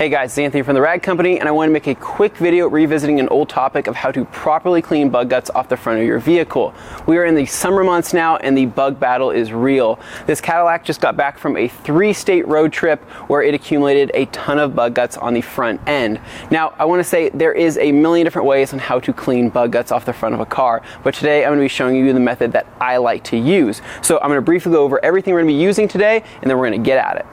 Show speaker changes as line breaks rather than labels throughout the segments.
Hey guys, it's Anthony from the Rag Company, and I want to make a quick video revisiting an old topic of how to properly clean bug guts off the front of your vehicle. We are in the summer months now, and the bug battle is real. This Cadillac just got back from a 3-state road trip where it accumulated a ton of bug guts on the front end. Now, I want to say there is a million different ways on how to clean bug guts off the front of a car, but today I'm going to be showing you the method that I like to use. So I'm going to briefly go over everything we're going to be using today, and then we're going to get at it.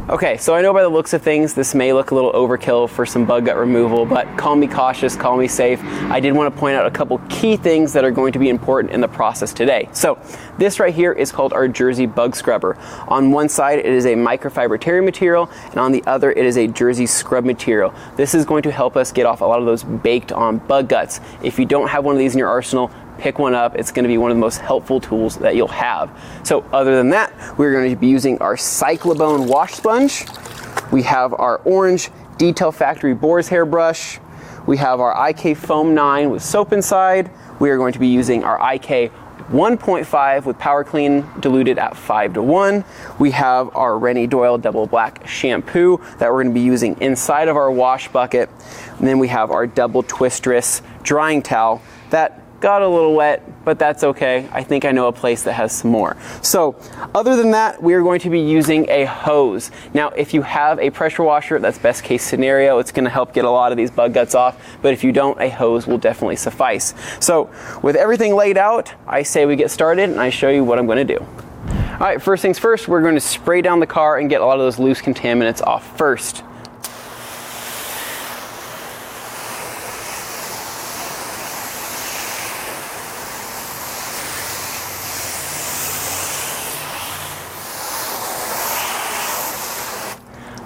Okay, so I know by the looks of things, this may look a little overkill for some bug gut removal, but call me cautious, call me safe. I did want to point out a couple key things that are going to be important in the process today. So this right here is called our Jersey Bug Scrubber. On one side, it is a microfiber terry material, and on the other, it is a Jersey scrub material. This is going to help us get off a lot of those baked on bug guts. If you don't have one of these in your arsenal, pick one up. It's going to be one of the most helpful tools that you'll have. So other than that, we're going to be using our Cyclone wash sponge. We have our orange Detail Factory boar's hair brush. We have our IK Foam 9 with soap inside. We are going to be using our IK 1.5 with Power Clean diluted at 5:1. We have our Rennie Doyle Double Black shampoo that we're going to be using inside of our wash bucket. And then we have our Double Twistress drying towel that got a little wet, but that's okay. I think I know a place that has some more. So other than that, we are going to be using a hose. Now, if you have a pressure washer, that's best case scenario. It's going to help get a lot of these bug guts off, but if you don't, a hose will definitely suffice. So with everything laid out, I say we get started and I show you what I'm going to do. All right, first things first, we're going to spray down the car and get a lot of those loose contaminants off first.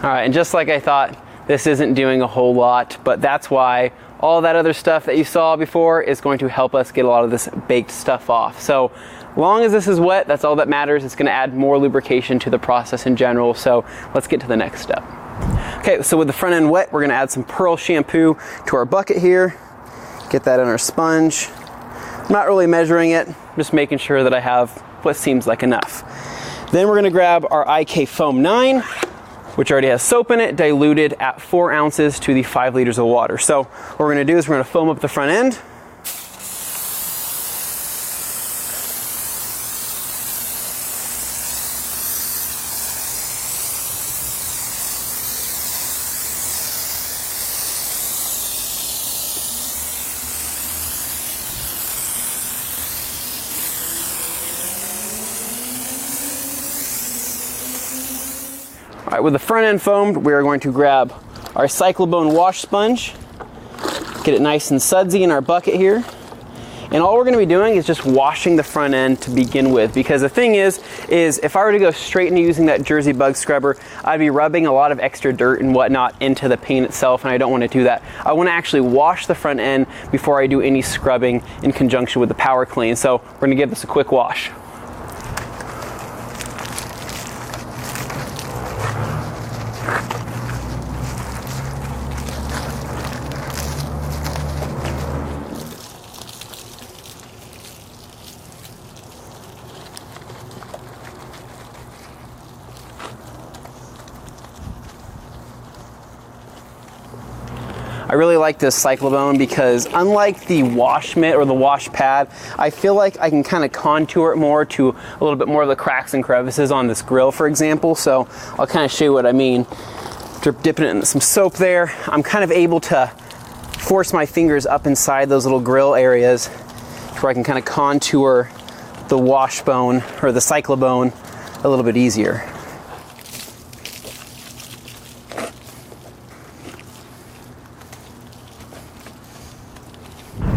All right, and just like I thought, this isn't doing a whole lot, but that's why all that other stuff that you saw before is going to help us get a lot of this baked stuff off. So long as this is wet, that's all that matters. It's going to add more lubrication to the process in general. So let's get to the next step. Okay, so with the front end wet, we're going to add some Pearl shampoo to our bucket here. Get that in our sponge. I'm not really measuring it, just making sure that I have what seems like enough. Then we're going to grab our IK Foam 9, which already has soap in it, diluted at 4 ounces to the 5 liters of water. So what we're going to do is we're going to foam up the front end. All right, with the front end foamed, we are going to grab our Cyclone wash sponge, get it nice and sudsy in our bucket here. And all we're going to be doing is just washing the front end to begin with, because the thing is if I were to go straight into using that Jersey Bug Scrubber, I'd be rubbing a lot of extra dirt and whatnot into the paint itself, and I don't want to do that. I want to actually wash the front end before I do any scrubbing in conjunction with the Power Clean. So we're going to give this a quick wash. I really like this Cyclone because unlike the wash mitt or the wash pad, I feel like I can kind of contour it more to a little bit more of the cracks and crevices on this grill, for example. So I'll kind of show you what I mean. Dipping it in some soap there, I'm kind of able to force my fingers up inside those little grill areas where I can kind of contour the washbone or the Cyclone a little bit easier.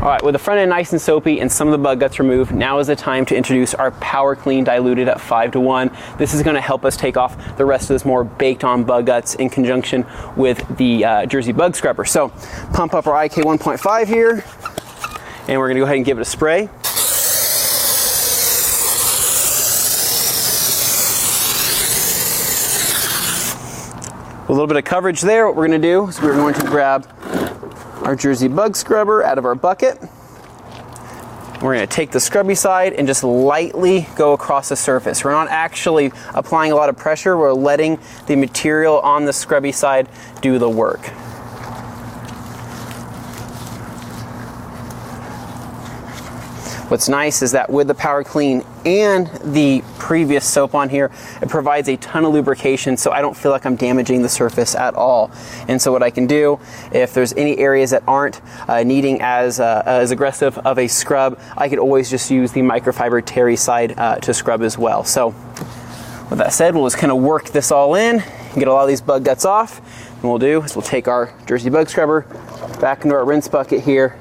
All right, with the front end nice and soapy and some of the bug guts removed, now is the time to introduce our Power Clean diluted at 5:1. This is going to help us take off the rest of this more baked on bug guts in conjunction with the Jersey Bug Scrubber. So pump up our IK 1.5 here, and we're going to go ahead and give it a spray. With a little bit of coverage there, what we're going to do is we're going to grab our Jersey Bug Scrubber out of our bucket, We're going to take the scrubby side and just lightly go across the surface. We're not actually applying a lot of pressure, we're letting the material on the scrubby side do the work. What's nice is that with the Power Clean and the previous soap on here, it provides a ton of lubrication, so I don't feel like I'm damaging the surface at all. And so what I can do, if there's any areas that aren't needing as aggressive of a scrub, I could always just use the microfiber terry side to scrub as well. So with that said, we'll just kind of work this all in, get a lot of these bug guts off. And what we'll do is we'll take our Jersey bug scrubber back into our rinse bucket here,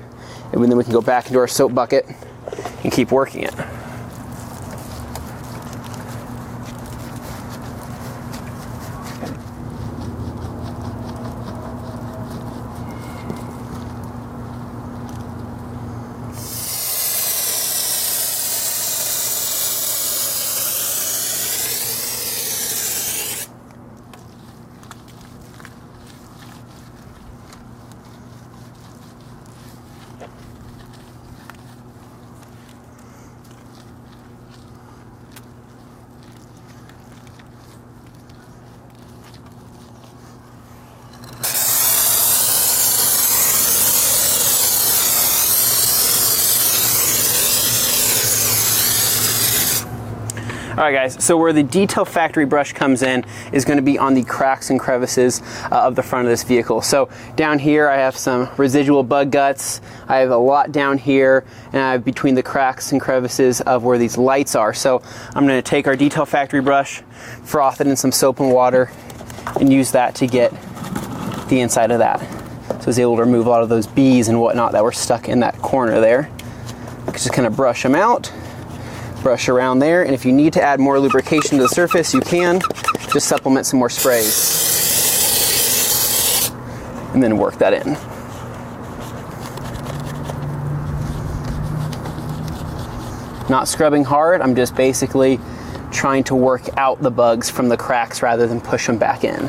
and then we can go back into our soap bucket and keep working it. All right guys, so where the Detail Factory brush comes in is going to be on the cracks and crevices of the front of this vehicle. So down here I have some residual bug guts, I have a lot down here, and I have between the cracks and crevices of where these lights are. So I'm going to take our Detail Factory brush, froth it in some soap and water, and use that to get the inside of that. So I was able to remove a lot of those bees and whatnot that were stuck in that corner there. Just kind of brush them out. Brush around there, and if you need to add more lubrication to the surface, you can. Just supplement some more sprays. And then work that in. Not scrubbing hard, I'm just basically trying to work out the bugs from the cracks rather than push them back in. And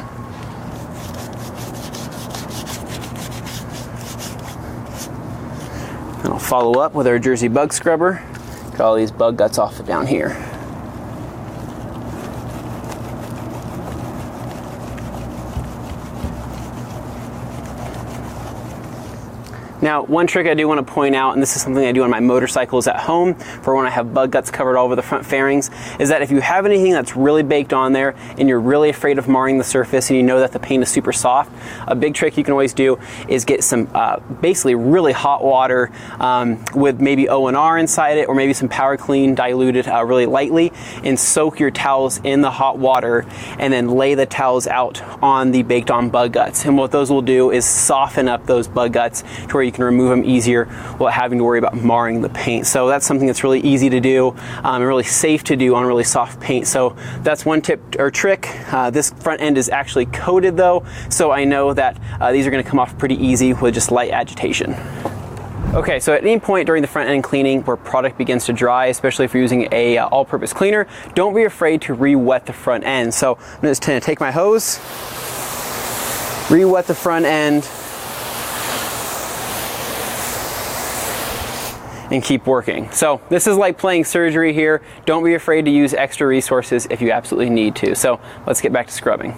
I'll follow up with our Jersey bug scrubber. Get all these bug guts off of down here. Now, one trick I do want to point out, and this is something I do on my motorcycles at home for when I have bug guts covered all over the front fairings, is that if you have anything that's really baked on there and you're really afraid of marring the surface and you know that the paint is super soft, a big trick you can always do is get some basically really hot water with maybe O&R inside it, or maybe some Power Clean diluted really lightly, and soak your towels in the hot water and then lay the towels out on the baked on bug guts. And what those will do is soften up those bug guts to where you can remove them easier without having to worry about marring the paint. So that's something that's really easy to do and really safe to do on really soft paint. So that's one tip or trick. This front end is actually coated though, so I know that these are going to come off pretty easy with just light agitation. Okay, so at any point during the front end cleaning where product begins to dry, especially if you're using a all-purpose cleaner, don't be afraid to re-wet the front end. So I'm just going to take my hose, re-wet the front end, and keep working. So this is like playing surgery here. Don't be afraid to use extra resources if you absolutely need to. So let's get back to scrubbing.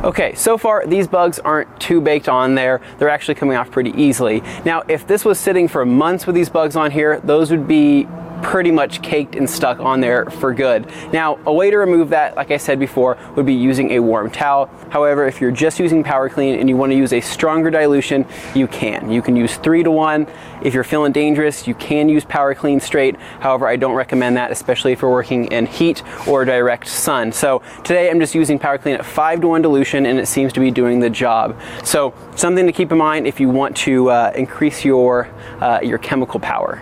Okay, so far these bugs aren't too baked on there. They're actually coming off pretty easily. Now, if this was sitting for months with these bugs on here, those would be pretty much caked and stuck on there for good. Now, a way to remove that, like I said before, would be using a warm towel. However, if you're just using Power Clean and you want to use a stronger dilution, you can. You can use 3-to-1. If you're feeling dangerous, you can use Power Clean straight. However, I don't recommend that, especially if you're working in heat or direct sun. So today I'm just using Power Clean at 5-to-1 dilution, and it seems to be doing the job. So something to keep in mind if you want to increase your chemical power.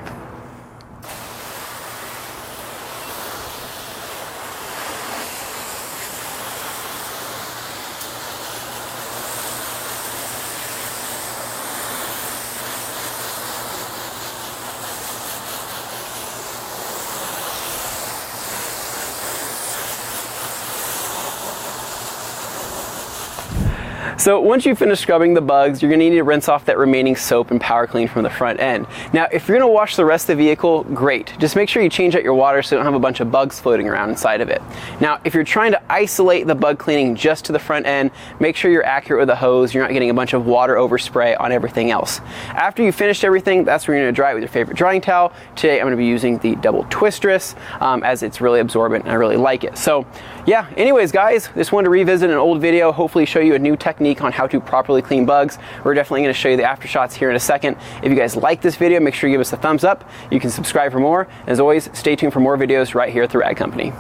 So once you finish scrubbing the bugs, you're going to need to rinse off that remaining soap and Power Clean from the front end. Now, if you're going to wash the rest of the vehicle, great. Just make sure you change out your water so you don't have a bunch of bugs floating around inside of it. Now, if you're trying to isolate the bug cleaning just to the front end, make sure you're accurate with the hose. You're not getting a bunch of water overspray on everything else. After you've finished everything, that's where you're going to dry it with your favorite drying towel. Today, I'm going to be using the double twistress as it's really absorbent and I really like it. So yeah, anyways guys, just wanted to revisit an old video, hopefully show you a new technique on how to properly clean bugs. We're definitely going to show you the after shots here in a second. If you guys like this video, make sure you give us a thumbs up. You can subscribe for more. As always, stay tuned for more videos right here at the Rad Company.